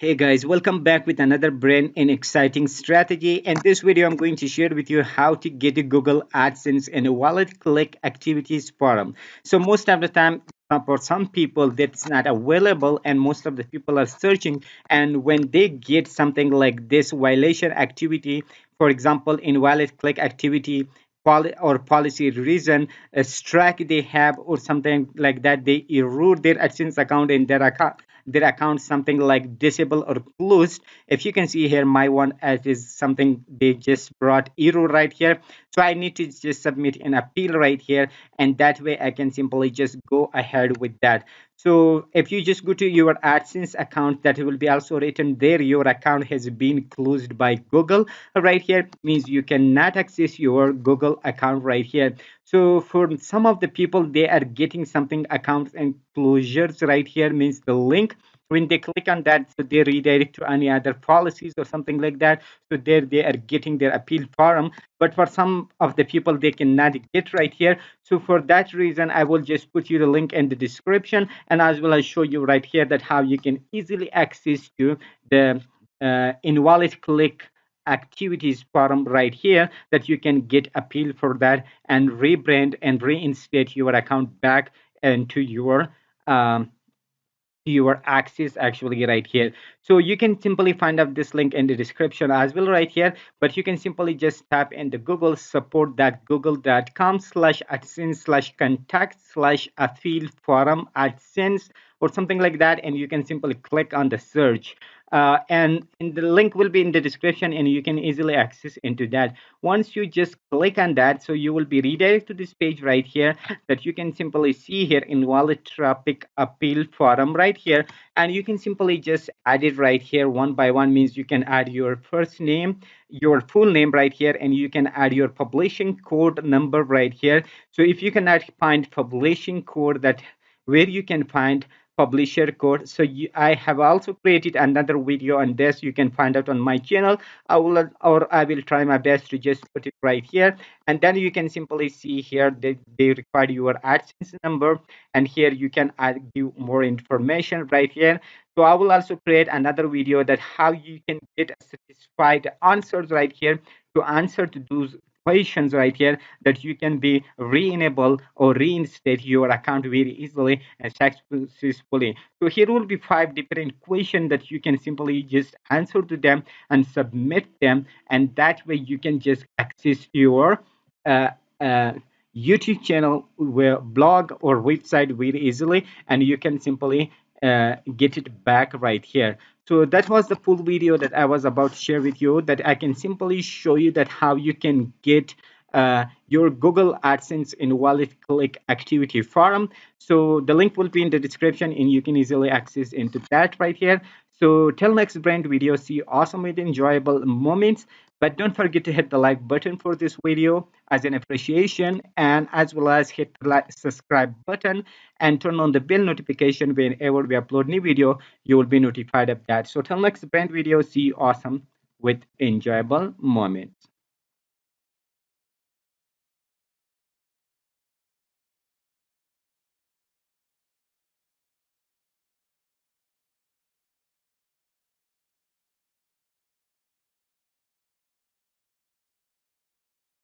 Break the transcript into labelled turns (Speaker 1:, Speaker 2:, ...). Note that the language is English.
Speaker 1: Hey guys, welcome back with another brand and exciting strategy. In this video, I'm going to share with you how to get a Google AdSense in a wallet click activities forum. So most of the time, for some people, that's not available, and most of the people are searching. And when they get something like this violation activity, for example, invalid click activity, or policy reason, a strike they have, or something like that, they erode their AdSense account in their account something like disable or closed. If you can see here, my one as is something they just brought error right here, so I need to just submit an appeal right here, and that way I can simply just go ahead with that. So if you just go to your AdSense account, that will be also written there, your account has been closed by Google. Right here means you cannot access your Google account right here. So for some of the people, they are getting something accounts and closures right here, means the link, when they click on that, so they redirect to any other policies or something like that. So there they are getting their appeal forum, but for some of the people, they cannot get right here. So for that reason, I will just put you the link in the description, and as well as show you right here that how you can easily access to the invalid click activities forum right here, that you can get appeal for that and rebrand and reinstate your account back into um, your access actually right here. So you can simply find out this link in the description as well right here, but you can simply just tap in the Google support.google.com/adsense/contact/appeal forum AdSense or something like that, and you can simply click on the search, and the link will be in the description, and you can easily access into that. Once you just click on that, so you will be redirected to this page right here, that you can simply see here, invalid traffic appeal forum right here, and you can simply just add it right here one by one. Means you can add your first name, your full name right here, and you can add your publishing code number right here. So if you cannot find publishing code, that where you can find publisher code. So I have also created another video on this, you can find out on my channel. I will try my best to just put it right here, and then you can simply see here that they require your AdSense number, and here you can give more information right here. So I will also create another video that how you can get satisfied answers right here to answer to those questions right here, that you can be re-enable or reinstate your account very easily and successfully. So here will be 5 different questions that you can simply just answer to them and submit them, and that way you can just access your uh, uh, YouTube channel, where blog or website very easily, and you can simply get it back right here. So that was the full video that I was about to share with you, that I can simply show you that how you can get your Google AdSense invalid click activity forum. So the link will be in the description, and you can easily access into that right here. So till next brand video, see awesome and enjoyable moments. But don't forget to hit the like button for this video as an appreciation, and as well as hit the subscribe button and turn on the bell notification. Whenever we upload new video, you will be notified of that. So till next brand video, see awesome with enjoyable moments.